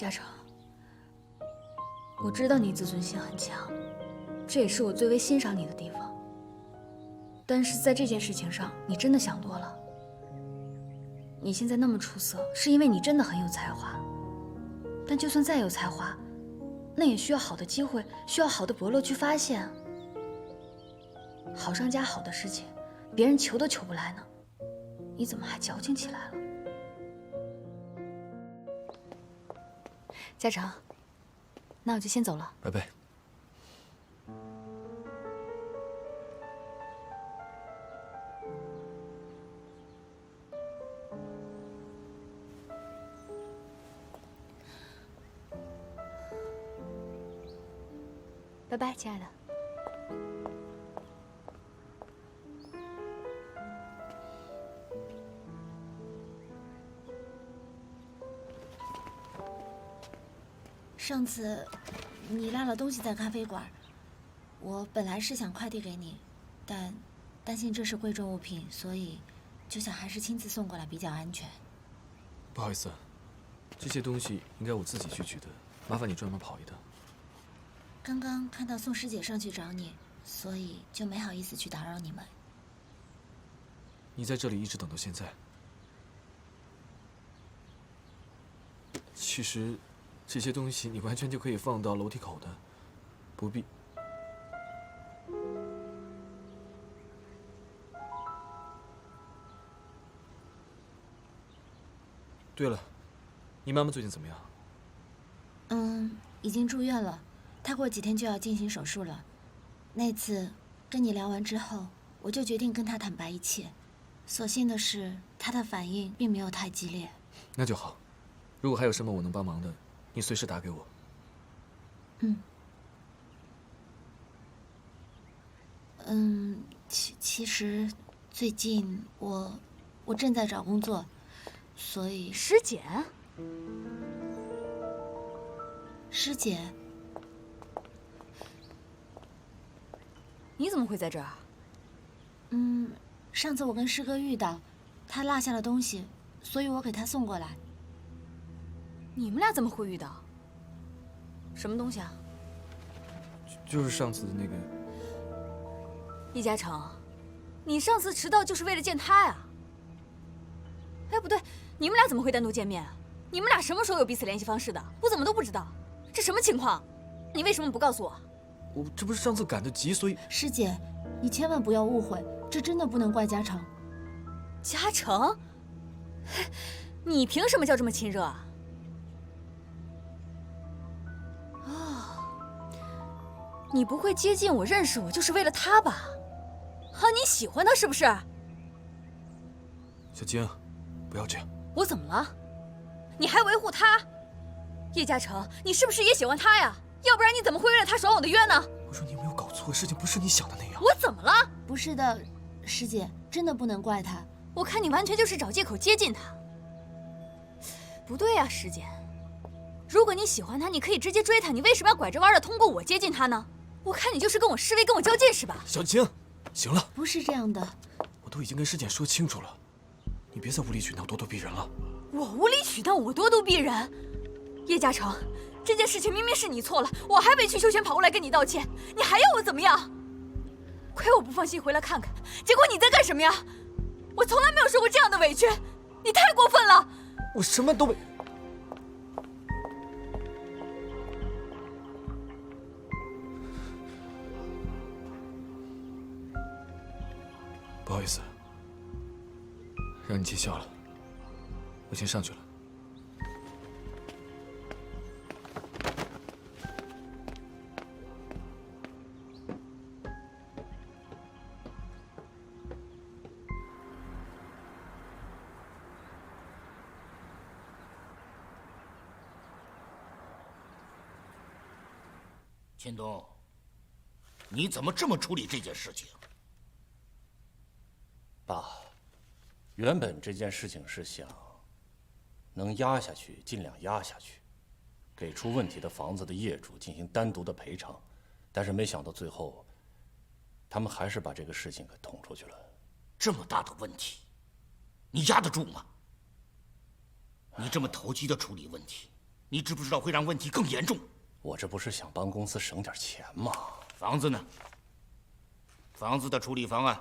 嘉诚，我知道你自尊心很强，这也是我最为欣赏你的地方。但是在这件事情上，你真的想多了。你现在那么出色，是因为你真的很有才华。但就算再有才华，那也需要好的机会，需要好的伯乐去发现。好商家好的事情，别人求都求不来呢，你怎么还矫情起来了？嘉诚，那我就先走了。拜拜。拜拜，亲爱的。上次你落了东西在咖啡馆，我本来是想快递给你，但担心这是贵重物品，所以就想还是亲自送过来比较安全。不好意思，这些东西应该我自己去取的，麻烦你专门跑一趟。刚刚看到宋师姐上去找你，所以就没好意思去打扰你们。你在这里一直等到现在。其实，这些东西你完全就可以放到楼梯口的，不必。对了，你妈妈最近怎么样？已经住院了，她过几天就要进行手术了。那次跟你聊完之后，我就决定跟她坦白一切。所幸的是，她的反应并没有太激烈。那就好。如果还有什么我能帮忙的，你随时打给我。其实最近我正在找工作，所以师姐，师姐，你怎么会在这儿？上次我跟师哥遇到，他落下了东西，所以我给他送过来。你们俩怎么会遇到？什么东西啊？就是上次的那个。易嘉诚，你上次迟到就是为了见他呀？哎，不对，你们俩怎么会单独见面？你们俩什么时候有彼此联系方式的？我怎么都不知道，这什么情况？你为什么不告诉我？我这不是上次赶得急，所以。师姐，你千万不要误会，这真的不能怪嘉诚。嘉诚，你凭什么叫这么亲热啊？你不会接近我、认识我，就是为了他吧？啊，你喜欢他是不是？小晶，不要这样。我怎么了？你还维护他？叶嘉诚，你是不是也喜欢他呀？要不然你怎么会为了他爽我的约呢？我说你有没有搞错，事情不是你想的那样。我怎么了？不是的，师姐，真的不能怪他。我看你完全就是找借口接近他。不对呀，师姐，如果你喜欢他，你可以直接追他，你为什么要拐着弯的通过我接近他呢？我看你就是跟我示威，跟我较劲是吧？小晶，行了，不是这样的。我都已经跟师姐说清楚了，你别再无理取闹、咄咄逼人了。我无理取闹，我咄咄逼人？叶嘉诚，这件事情明明是你错了，我还委曲求全跑过来跟你道歉，你还要我怎么样？亏我不放心回来看看，结果你在干什么呀？我从来没有受过这样的委屈，你太过分了！我什么都没。不好意思，让你见笑了，我先上去了。秦东，你怎么这么处理这件事情？爸，原本这件事情是想能压下去尽量压下去，给出问题的房子的业主进行单独的赔偿，但是没想到最后，他们还是把这个事情给捅出去了。这么大的问题，你压得住吗？你这么投机的处理问题，你知不知道会让问题更严重？我这不是想帮公司省点钱吗？房子呢？房子的处理方案，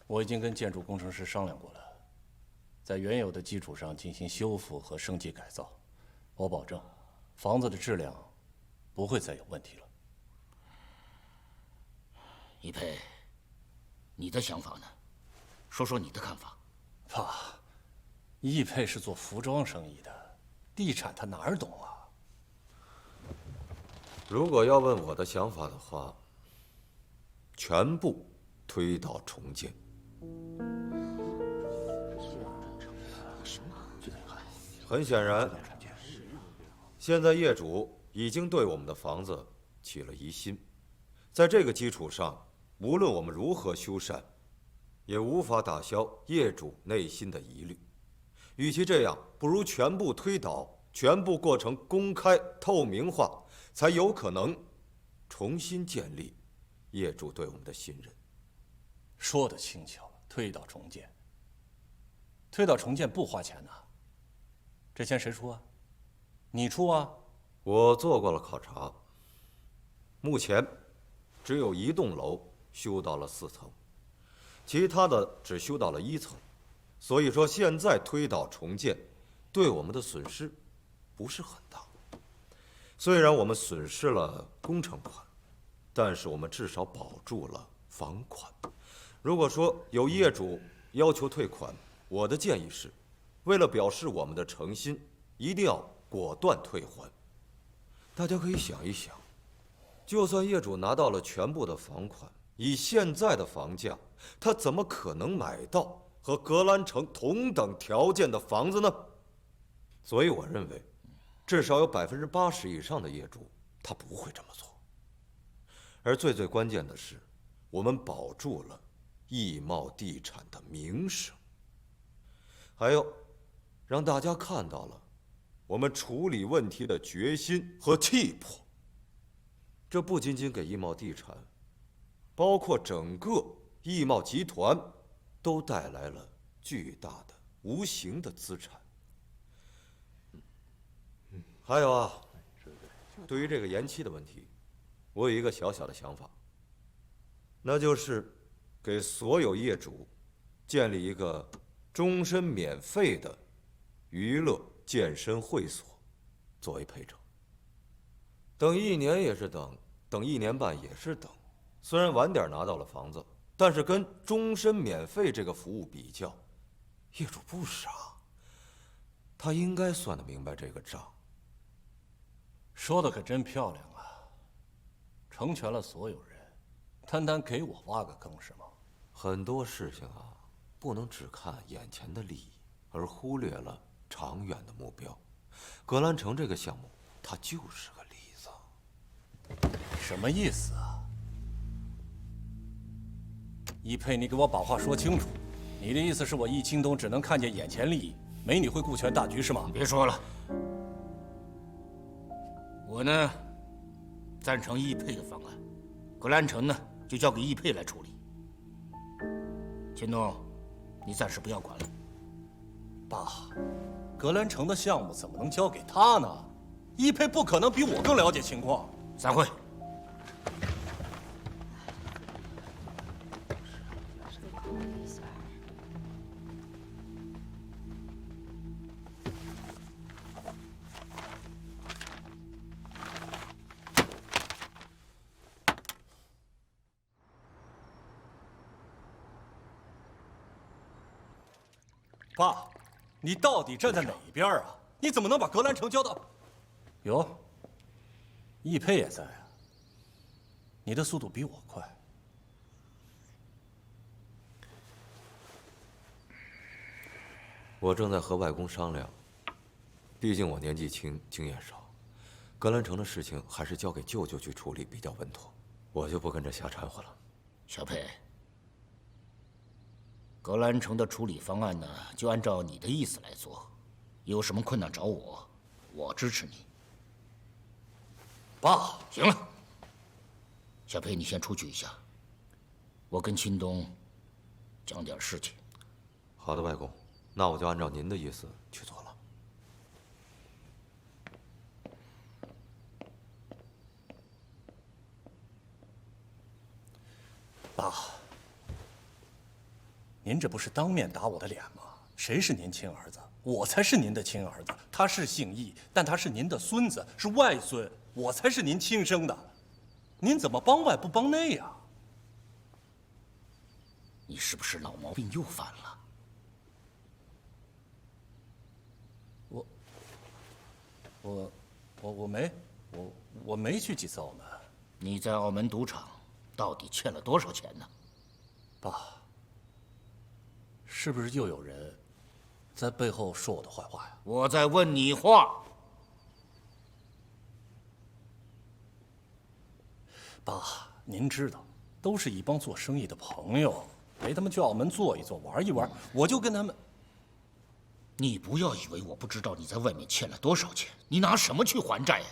我已经跟建筑工程师商量过了，在原有的基础上进行修复和升级改造。我保证，房子的质量不会再有问题了。一佩，你的想法呢？说说你的看法。爸，易佩是做服装生意的，地产他哪儿懂啊？如果要问我的想法的话，全部推倒重建。很显然，现在业主已经对我们的房子起了疑心，在这个基础上，无论我们如何修缮，也无法打消业主内心的疑虑。与其这样，不如全部推倒，全部过程公开透明化，才有可能重新建立业主对我们的信任。说得轻巧，推倒重建。推倒重建不花钱呐，这钱谁出啊？你出啊？我做过了考察，目前只有一栋楼修到了4层，其他的只修到了1层。所以说，现在推倒重建，对我们的损失不是很大。虽然我们损失了工程款，但是我们至少保住了房款。如果说有业主要求退款，我的建议是，为了表示我们的诚心，一定要果断退还。大家可以想一想，就算业主拿到了全部的房款，以现在的房价，他怎么可能买到和格兰城同等条件的房子呢？所以我认为，至少有80%以上的业主他不会这么做。而最关键的是，我们保住了易茂地产的名声，还有让大家看到了我们处理问题的决心和气魄。这不仅仅给易茂地产，包括整个易茂集团都带来了巨大的无形的资产。还有啊，对于这个延期的问题，我有一个小小的想法，那就是给所有业主建立一个终身免费的娱乐健身会所作为赔偿。等1年也是等，等1年半也是等。虽然晚点拿到了房子，但是跟终身免费这个服务比较，业主不傻，他应该算得明白这个账。说的可真漂亮啊！成全了所有人，单单给我挖个坑是吗？很多事情啊，不能只看眼前的利益，而忽略了长远的目标。格兰城这个项目，它就是个例子。什么意思啊？易佩，你给我把话说清楚。你的意思是我易清东只能看见眼前利益，没你会顾全大局是吗？别说了，我呢赞成易佩的方案，格兰城呢就交给易佩来处理。秦东，你暂时不要管了。爸，格兰城的项目怎么能交给他呢？易佩不可能比我更了解情况。散会。爸，你到底站在哪一边啊？你怎么能把格兰城交到？哟，易佩也在啊。你的速度比我快。我正在和外公商量，毕竟我年纪轻，经验少，格兰城的事情还是交给舅舅去处理比较稳妥，我就不跟着瞎掺和了。小佩，格兰城的处理方案呢，就按照你的意思来做，有什么困难找我，我支持你。爸，行了，小佩，你先出去一下，我跟秦东讲点事情。好的，外公，那我就按照您的意思去做了。您这不是当面打我的脸吗？谁是您亲儿子？我才是您的亲儿子。他是姓易，但他是您的孙子，是外孙，我才是您亲生的。您怎么帮外不帮内呀？你是不是老毛病又犯了？我没去几次澳门。你在澳门赌场到底欠了多少钱呢？爸，是不是又有人在背后说我的坏话呀？我在问你话。爸，您知道，都是一帮做生意的朋友，陪他们去澳门坐一坐、玩一玩，我就跟他们。你不要以为我不知道你在外面欠了多少钱，你拿什么去还债呀？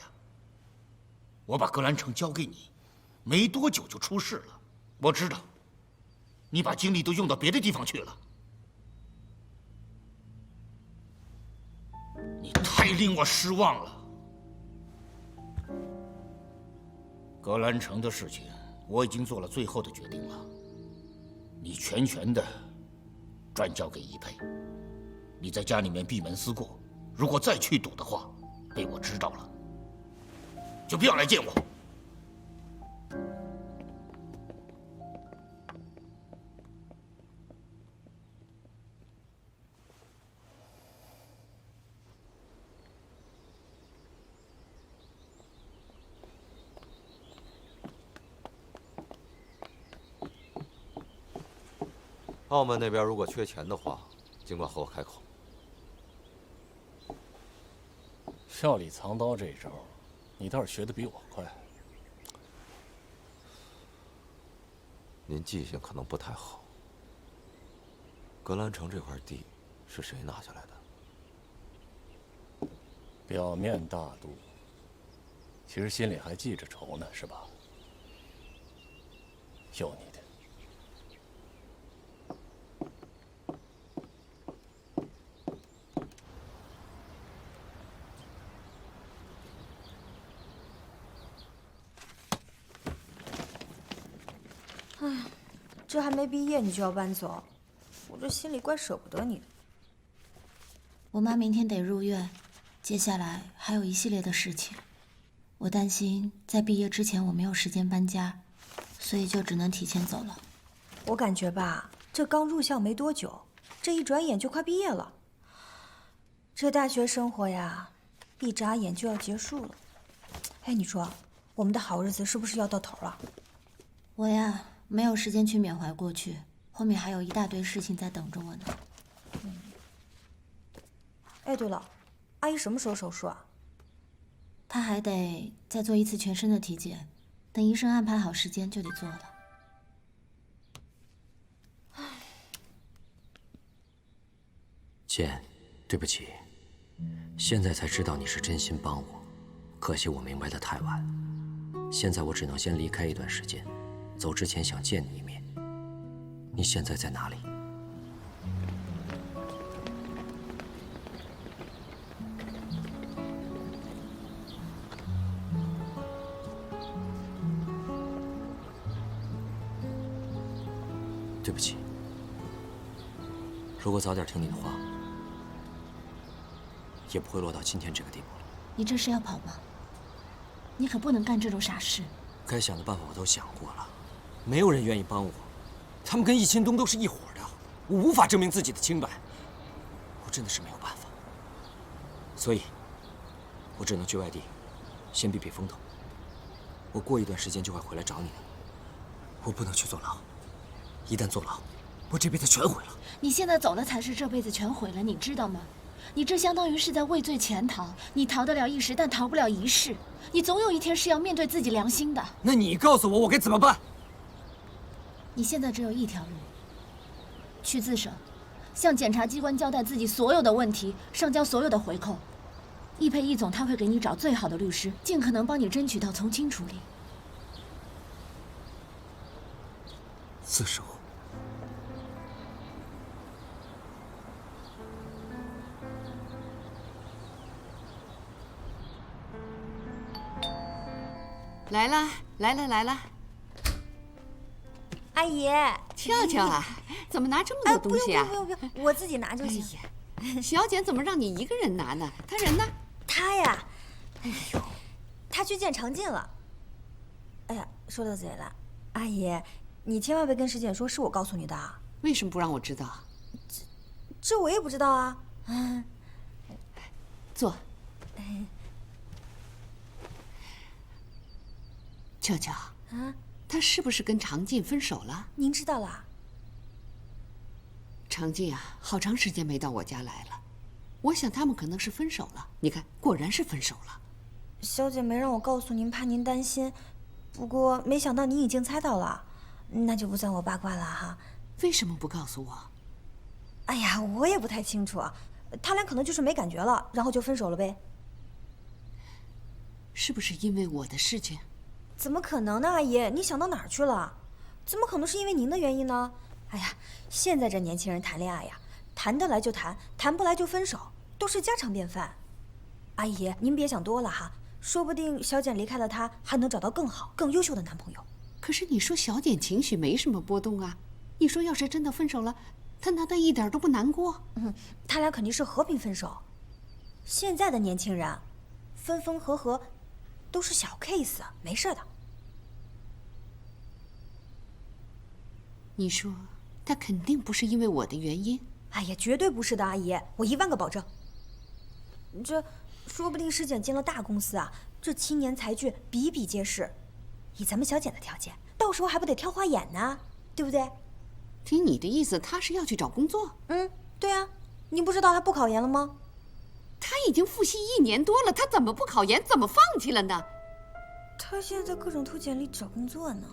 我把格兰城交给你，没多久就出事了。我知道，你把精力都用到别的地方去了。你太令我失望了。格兰城的事情，我已经做了最后的决定了，你全权的转交给一佩。你在家里面闭门思过，如果再去赌的话，被我知道了，就不要来见我。澳门那边如果缺钱的话，尽管和我开口。笑里藏刀这一招，你倒是学得比我快。您记性可能不太好。格兰城这块地是谁拿下来的？表面大度，其实心里还记着仇呢，是吧？有你的。哎，这还没毕业你就要搬走，我这心里怪舍不得你的。我妈明天得入院，接下来还有一系列的事情，我担心在毕业之前我没有时间搬家，所以就只能提前走了。我感觉吧，这刚入校没多久，这一转眼就快毕业了。这大学生活呀，一眨眼就要结束了。哎，你说，我们的好日子是不是要到头了？我呀，没有时间去缅怀过去，后面还有一大堆事情在等着我呢。哎，对了，阿姨什么时候手术啊？她还得再做一次全身的体检，等医生安排好时间就得做了。倩，对不起，现在才知道你是真心帮我，可惜我明白得太晚。现在我只能先离开一段时间，走之前想见你一面。你现在在哪里？对不起，如果早点听你的话，也不会落到今天这个地步了。你这是要跑吗？你可不能干这种傻事。该想的办法我都想过了，没有人愿意帮我。他们跟易钦东都是一伙的，我无法证明自己的清白，我真的是没有办法。所以，我只能去外地，先避避风头。我过一段时间就会回来找你的。我不能去坐牢，一旦坐牢，我这辈子全毁了。你现在走了才是这辈子全毁了，你知道吗？你这相当于是在畏罪潜逃，你逃得了一时，但逃不了一世。你总有一天是要面对自己良心的。那你告诉我，我该怎么办？你现在只有一条路：去自首，向检察机关交代自己所有的问题，上交所有的回扣。易佩易总他会给你找最好的律师，尽可能帮你争取到从轻处理。自首。来了，来了，来了！阿姨，俏俏啊，怎么拿这么多东西啊？不用，我自己拿就行。哎呀，小简怎么让你一个人拿呢？他人呢？他呀，哎呦，他去见常进了。哎呀，说到嘴了，阿姨，你千万别跟石简说是我告诉你的啊。为什么不让我知道？这我也不知道啊。坐。俏俏，他是不是跟常进分手了？您知道了？常进啊，好长时间没到我家来了，我想他们可能是分手了。你看，果然是分手了。小姐没让我告诉您，怕您担心。不过没想到您已经猜到了，那就不算我八卦了哈。为什么不告诉我？哎呀，我也不太清楚，他俩可能就是没感觉了，然后就分手了呗。是不是因为我的事情？怎么可能呢，阿姨？你想到哪儿去了？怎么可能是因为您的原因呢？哎呀，现在这年轻人谈恋爱呀，谈得来就谈，谈不来就分手，都是家常便饭。阿姨，您别想多了哈，说不定小简离开了他，还能找到更好、更优秀的男朋友。可是你说小简情绪没什么波动啊，你说要是真的分手了，他难道一点都不难过？他俩肯定是和平分手。现在的年轻人，分分合合，都是小 case， 没事的。你说他肯定不是因为我的原因？哎呀，绝对不是的，阿姨，我1万个保证。这说不定石简进了大公司啊，这青年才俊比比皆是。以咱们小简的条件，到时候还不得挑花眼呢，对不对？听你的意思，他是要去找工作？对啊，你不知道他不考研了吗？他已经复习1年多了，他怎么不考研？怎么放弃了呢？他现在在各种投简历找工作呢。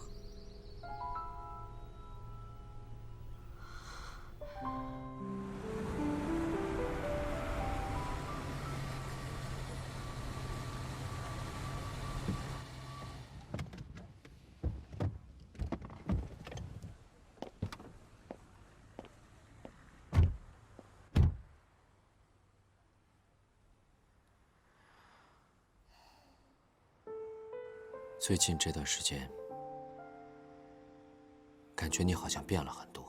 最近这段时间，感觉你好像变了很多，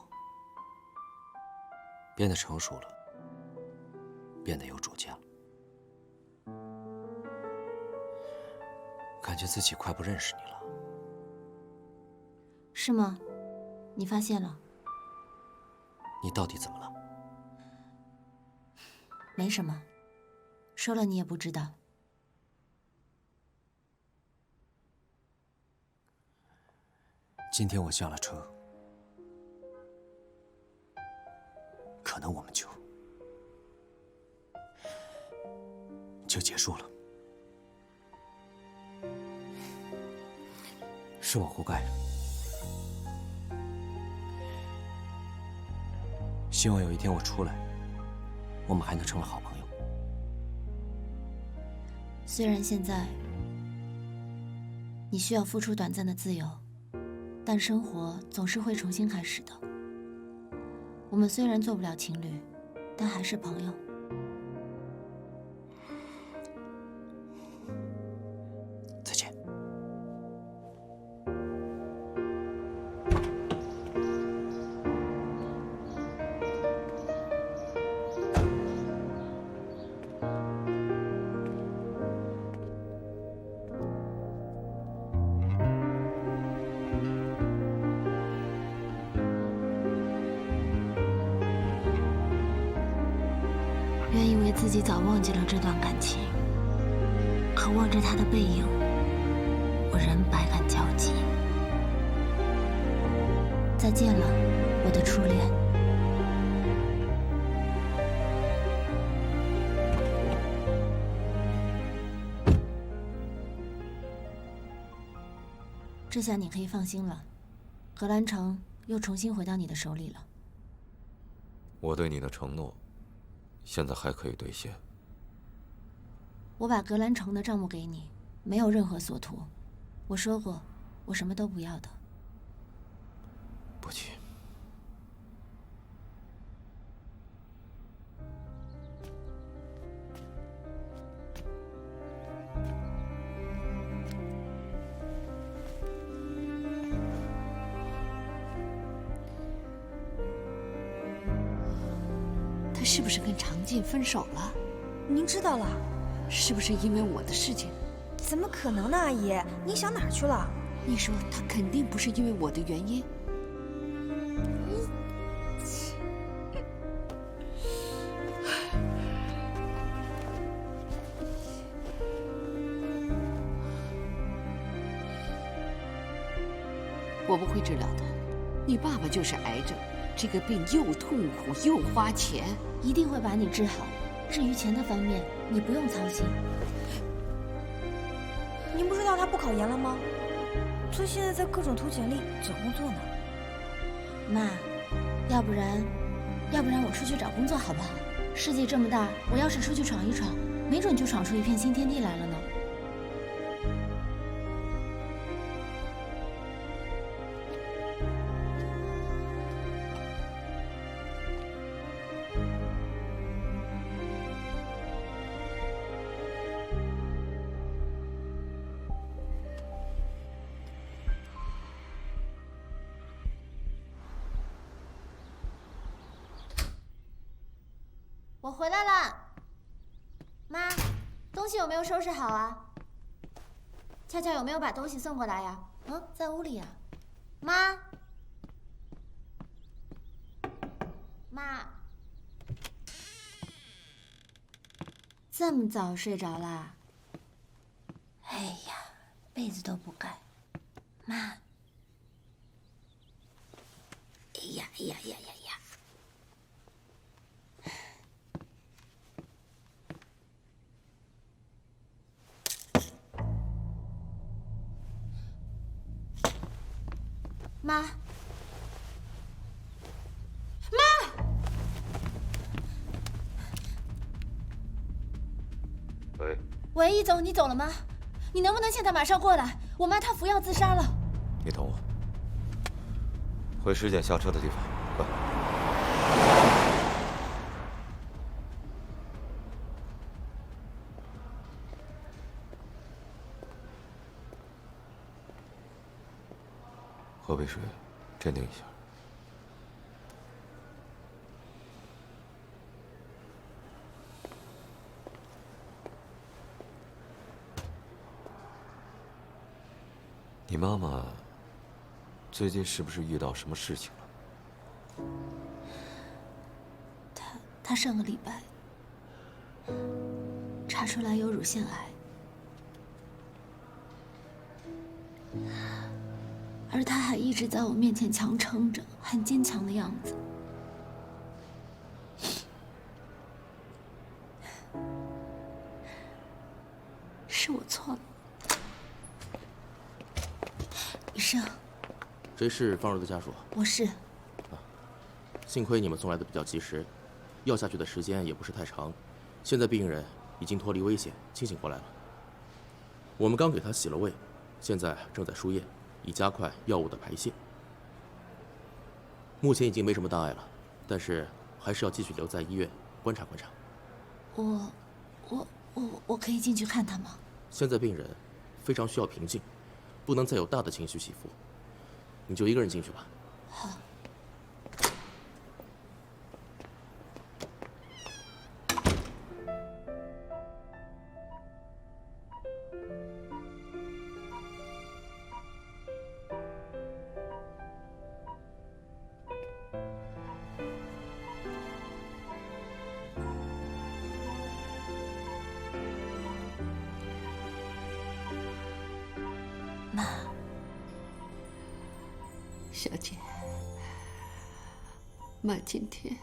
变得成熟了，变得有主见了，感觉自己快不认识你了。是吗？你发现了？你到底怎么了？没什么，说了你也不知道。今天我下了车，可能我们就结束了，是我活该。希望有一天我出来，我们还能成为好朋友。虽然现在你需要付出短暂的自由，但生活总是会重新开始的。我们虽然做不了情侣，但还是朋友。再见。原以为自己早忘记了这段感情，可望着他的背影，我仍百感交集。再见了，我的初恋。这下你可以放心了，格兰城又重新回到你的手里了。我对你的承诺，现在还可以兑现。我把格兰城的账目给你，没有任何所图。我说过，我什么都不要的。不急。他是不是跟常进分手了？您知道了？是不是因为我的事情？怎么可能呢，阿姨？您想哪儿去了？你说他肯定不是因为我的原因。我不会治疗的，你爸爸就是癌症，这个病又痛苦又花钱。一定会把你治好。至于钱的方面，你不用操心。您不知道他不考研了吗？他现在在各种投简历找工作呢。妈，要不然我出去找工作好不好？世界这么大，我要是出去闯一闯，没准就闯出一片新天地来了呢。我回来了，妈，东西有没有收拾好啊？恰恰有没有把东西送过来呀？嗯，在屋里呀。妈，妈，这么早睡着啦？哎呀，被子都不盖。妈，哎呀哎呀呀呀呀！妈，喂，喂，易总，你走了吗？你能不能现在马上过来？我妈她服药自杀了。你等我，回尸检下车的地方，快！喝杯水，镇定一下。你妈妈最近是不是遇到什么事情了？她上个礼拜查出来有乳腺癌，而她还一直在我面前强撑着，很坚强的样子。是我错了。医生，谁是方儿的家属？我是。幸亏你们送来的比较及时，药下去的时间也不是太长，现在病人已经脱离危险，清醒过来了。我们刚给他洗了胃，现在正在输液，以加快药物的排泄。目前已经没什么大碍了，但是还是要继续留在医院观察观察。我可以进去看他吗？现在病人非常需要平静，不能再有大的情绪起伏。你就一个人进去吧。好。妈，小姐，妈今天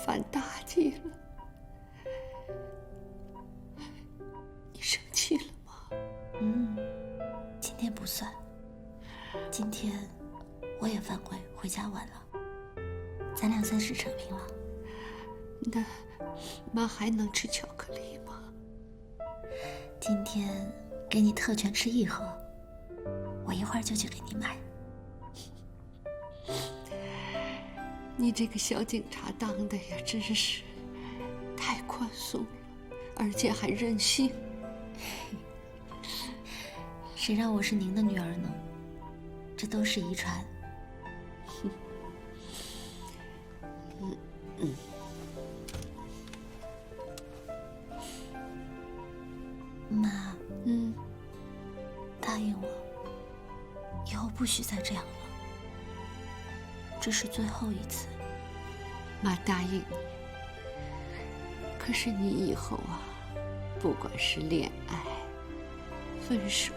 犯大忌了，你生气了吗？今天不算。今天我也犯规，回家晚了，咱俩算是扯平了。那妈还能吃巧克力吗？今天给你特权吃1盒，我一会儿就去给你买。你这个小警察当的呀，真是太宽松了，而且还任性。谁让我是您的女儿呢？这都是遗传。许再这样了。这是最后一次。妈答应你。可是你以后啊，不管是恋爱、分手，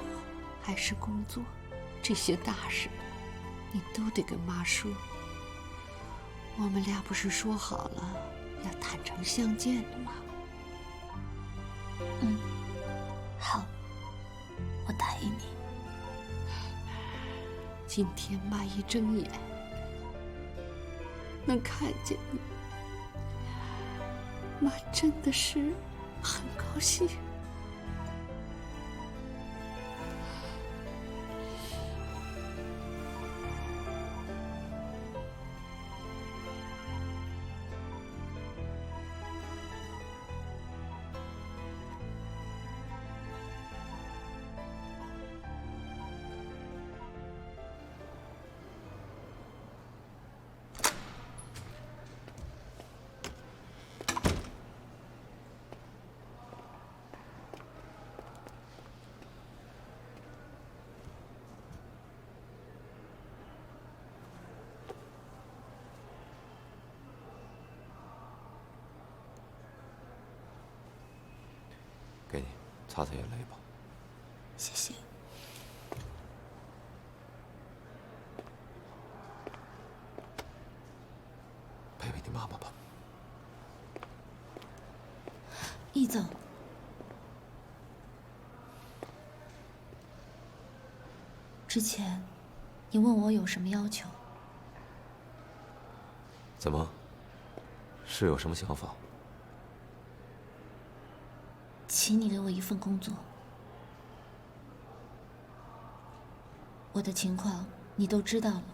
还是工作，这些大事，你都得跟妈说。我们俩不是说好了要坦诚相见的吗？嗯，好，我答应你。今天妈一睁眼，能看见你，妈真的是很高兴。给你擦擦眼泪吧。谢谢。陪陪你妈妈吧。易总，之前你问我有什么要求？怎么？是有什么想法？请你给我一份工作。我的情况你都知道了，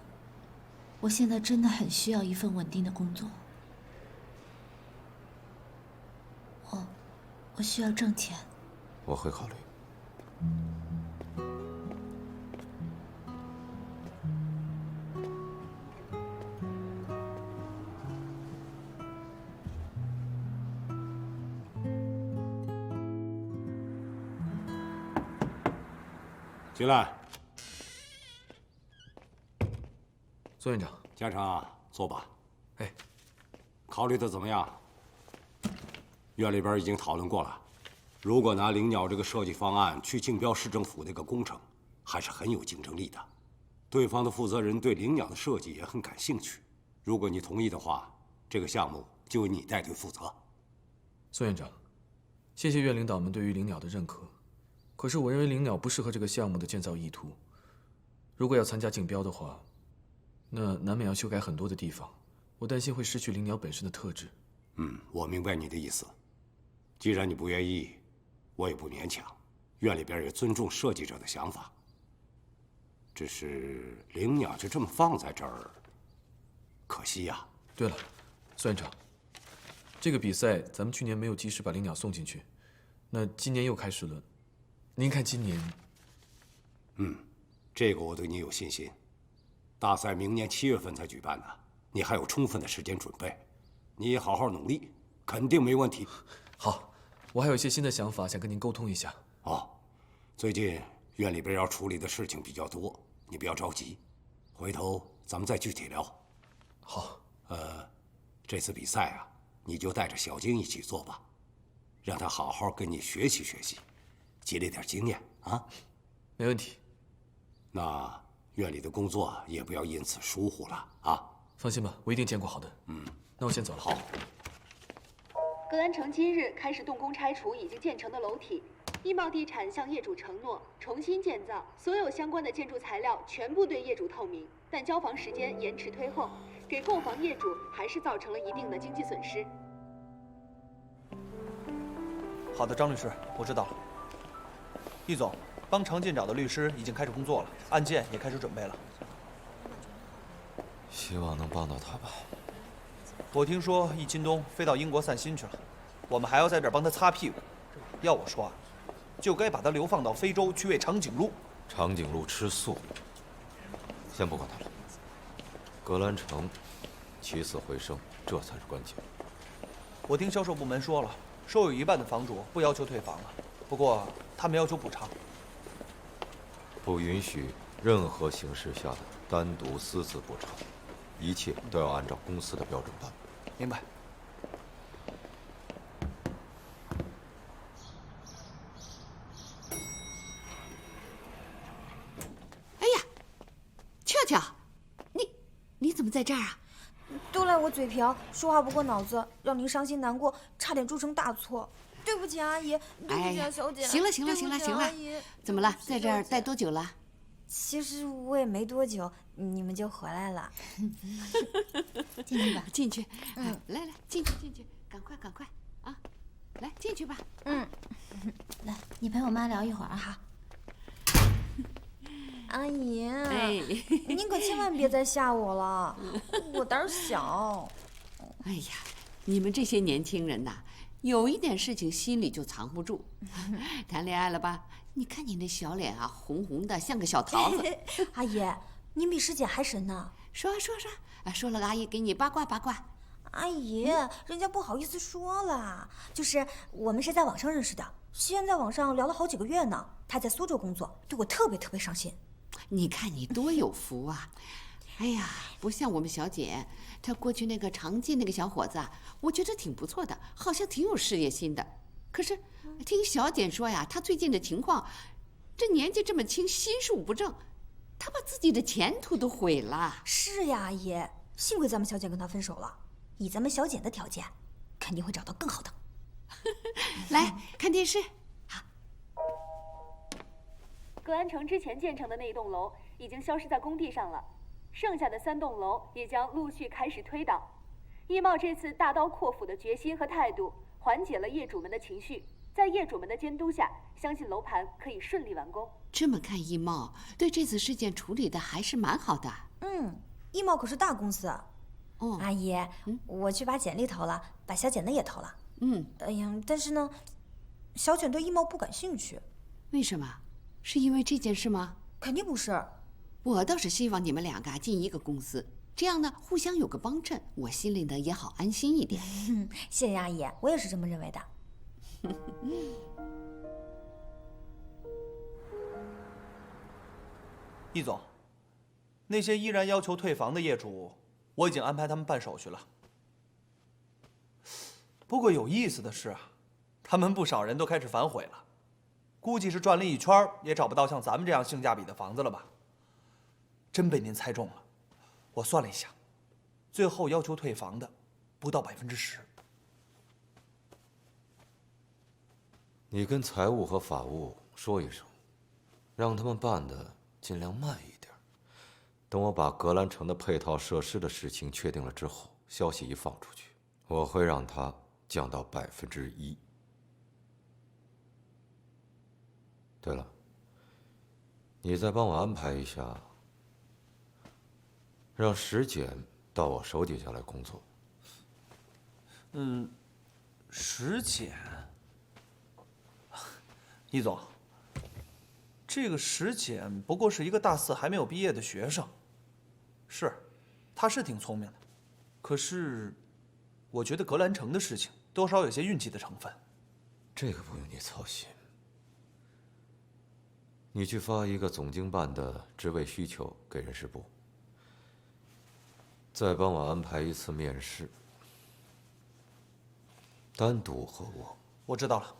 我现在真的很需要一份稳定的工作。我需要挣钱。我会考虑。进来。孙院长，嘉诚啊，坐吧。哎，考虑的怎么样？院里边已经讨论过了，如果拿灵鸟这个设计方案去竞标市政府那个工程，还是很有竞争力的。对方的负责人对灵鸟的设计也很感兴趣。如果你同意的话，这个项目就由你带队负责。孙院长，谢谢院领导们对于灵鸟的认可。可是我认为灵鸟不适合这个项目的建造意图。如果要参加竞标的话，那难免要修改很多的地方，我担心会失去灵鸟本身的特质。我明白你的意思。既然你不愿意，我也不勉强。院里边也尊重设计者的想法。只是灵鸟就这么放在这儿，可惜呀。对了，孙院长，这个比赛咱们去年没有及时把灵鸟送进去，那今年又开始了。您看今年，这个我对你有信心。大赛明年7月份才举办呢，你还有充分的时间准备，你也好好努力，肯定没问题。好，我还有一些新的想法想跟您沟通一下。最近院里边要处理的事情比较多，你不要着急，回头咱们再具体聊。好。这次比赛啊，你就带着小晶一起做吧，让她好好跟你学习学习。积累点经验啊，没问题。那院里的工作也不要因此疏忽了啊。放心吧，我一定兼顾好的。那我先走了。好。格兰城今日开始动工拆除已经建成的楼体，易茂地产向业主承诺重新建造，所有相关的建筑材料全部对业主透明，但交房时间延迟推后，给购房业主还是造成了一定的经济损失。好的，张律师，我知道了。易总，帮常进找的律师已经开始工作了，案件也开始准备了。希望能帮到他吧。我听说易钦东飞到英国散心去了，我们还要在这儿帮他擦屁股。要我说啊，就该把他流放到非洲去喂长颈鹿。长颈鹿吃素。先不管他了。格兰城起死回生，这才是关键。我听销售部门说了，收有一半的房主不要求退房了，不过他们要求补偿。不允许任何形式下的单独私自不成，一切都要按照公司的标准办。明白。哎呀，俏俏，你怎么在这儿啊？都赖我嘴瓢，说话不过脑子，让您伤心难过，差点铸成大错。对不起，阿姨，对不起啊，小姐。行了，行了，行了，行了。怎么了？在这儿待多久了？其实我也没多久，你们就回来了。进去吧，进去。来，进去，赶快啊！来，进去吧。来，你陪我妈聊一会儿啊。好。阿姨，哎，您可千万别再吓我了，我胆小。哎呀，你们这些年轻人呐，有一点事情心里就藏不住。谈恋爱了吧？你看你那小脸啊，红红的，像个小桃子。阿姨，您比师姐还神呢。说，说了，阿姨给你八卦。阿姨，人家不好意思说了，就是我们是在网上认识的，先在网上聊了好几个月呢。他在苏州工作，对我特别上心。你看你多有福啊！哎呀，不像我们小姐，她过去那个常进那个小伙子啊，我觉得挺不错的，好像挺有事业心的。可是听小姐说呀，她最近的情况，这年纪这么轻，心术不正，她把自己的前途都毁了。是呀，阿姨，幸亏咱们小姐跟他分手了，以咱们小姐的条件，肯定会找到更好的。来看电视。格兰城之前建成的那栋楼已经消失在工地上了，剩下的3栋楼也将陆续开始推倒。易茂这次大刀阔斧的决心和态度，缓解了业主们的情绪，在业主们的监督下，相信楼盘可以顺利完工。这么看，易茂对这次事件处理的还是蛮好的。易茂可是大公司。哦，阿姨，我去把简历投了，把小简的也投了。哎呀，但是呢，小简对易茂不感兴趣。为什么？是因为这件事吗？肯定不是。我倒是希望你们两个进一个公司，这样呢，互相有个帮衬，我心里呢也好安心一点。谢谢阿姨，我也是这么认为的。易总，那些依然要求退房的业主，我已经安排他们办手续了。不过有意思的是啊，他们不少人都开始反悔了。估计是转了一圈也找不到像咱们这样性价比的房子了吧？真被您猜中了。我算了一下，最后要求退房的不到10%。你跟财务和法务说一声，让他们办的尽量慢一点。等我把格兰城的配套设施的事情确定了之后，消息一放出去，我会让它降到1%。对了，你再帮我安排一下，让石简到我手底下来工作。石简，易总，这个石简不过是一个大4还没有毕业的学生，是，他是挺聪明的，可是，我觉得格兰城的事情多少有些运气的成分。这个不用你操心。你去发一个总经办的职位需求给人事部，再帮我安排一次面试，单独和我。我知道了。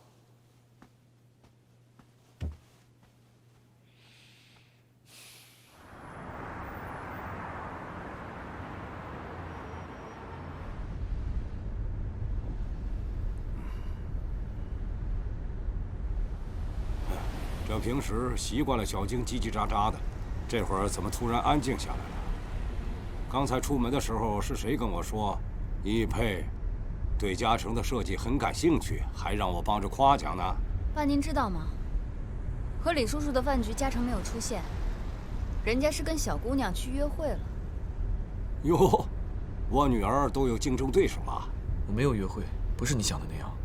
这平时习惯了小静叽叽喳喳的，这会儿怎么突然安静下来了？刚才出门的时候是谁跟我说，易佩对嘉诚的设计很感兴趣，还让我帮着夸奖呢？爸，您知道吗？和李叔叔的饭局，嘉诚没有出现，人家是跟小姑娘去约会了。哟，我女儿都有竞争对手了。我没有约会，不是你想的那样。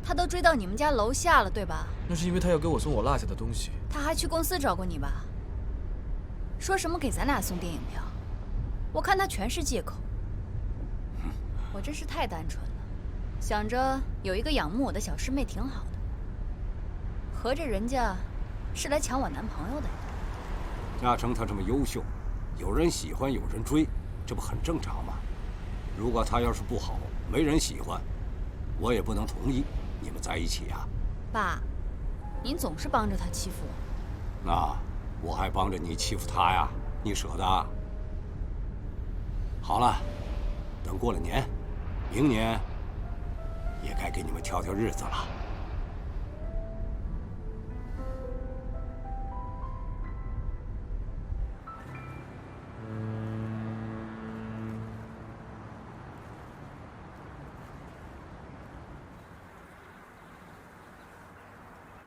他都追到你们家楼下了，对吧？那是因为他要给我送我落下的东西。他还去公司找过你吧？说什么给咱俩送电影票？我看他全是借口。我真是太单纯了，想着有一个仰慕我的小师妹挺好的，合着人家是来抢我男朋友的呀？嘉诚他这么优秀，有人喜欢有人追，这不很正常吗？如果他要是不好，没人喜欢，我也不能同意你们在一起呀。爸，您总是帮着他欺负我。那我还帮着你欺负他呀？你舍得？好了，等过了年，明年也该给你们挑挑日子了。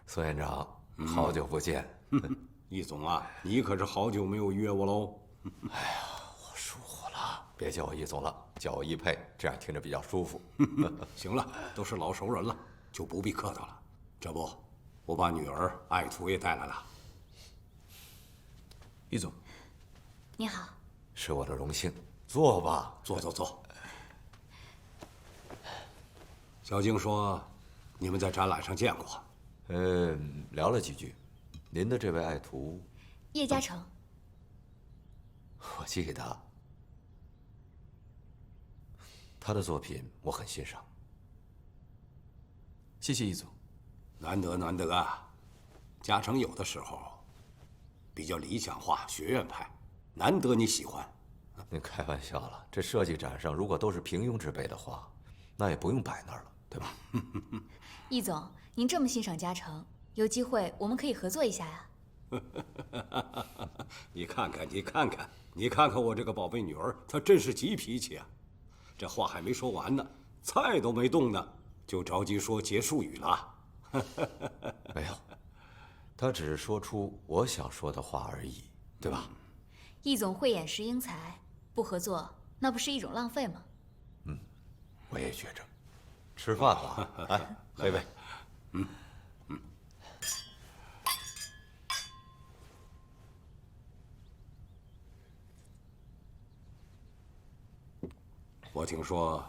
孙院长，好久不见。易总啊，你可是好久没有约我喽。哎呀，我疏忽了，别叫我易总了，叫我易佩，这样听着比较舒服。行了，都是老熟人了，就不必客套了。这不，我把女儿爱徒也带来了。易总，你好，是我的荣幸，坐吧，坐。小静说，你们在展览上见过。聊了几句。您的这位爱徒，叶嘉诚，我记得他的作品我很欣赏。谢谢易总。难得啊！嘉诚有的时候比较理想化、学院派，难得你喜欢。您开玩笑了，这设计展上如果都是平庸之辈的话，那也不用摆那儿了，对吧？易总，您这么欣赏嘉诚，有机会我们可以合作一下呀。你看看我这个宝贝女儿，她真是急脾气啊！这话还没说完呢，菜都没动呢，就着急说结束语了。没有，他只是说出我想说的话而已，对吧？易总慧眼识英才，不合作那不是一种浪费吗？我也觉着。吃饭了，来喝杯。我听说，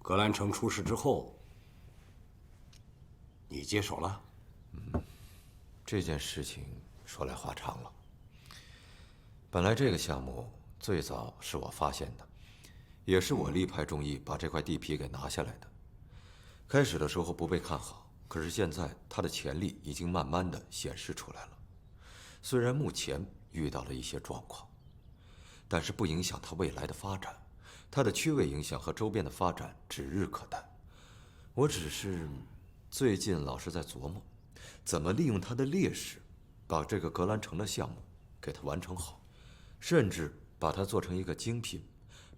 格兰城出事之后，你接手了。这件事情说来话长了。本来这个项目最早是我发现的，也是我力排众议把这块地皮给拿下来的。开始的时候不被看好，可是现在它的潜力已经慢慢的显示出来了。虽然目前遇到了一些状况，但是不影响它未来的发展。它的区位影响和周边的发展指日可待。我只是最近老是在琢磨，怎么利用它的劣势，把这个格兰城的项目给它完成好，甚至把它做成一个精品，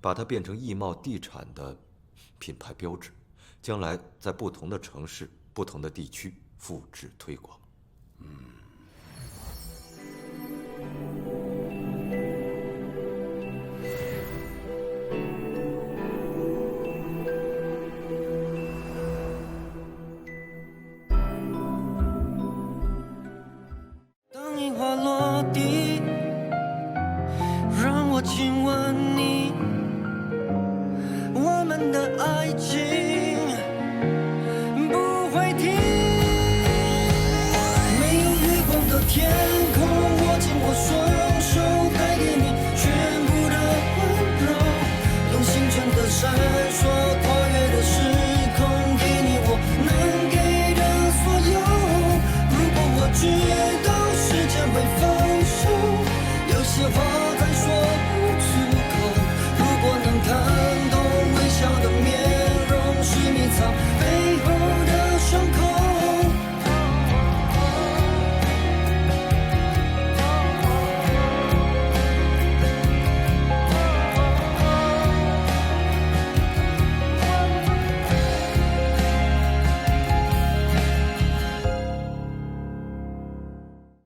把它变成易贸地产的品牌标志，将来在不同的城市、不同的地区复制推广。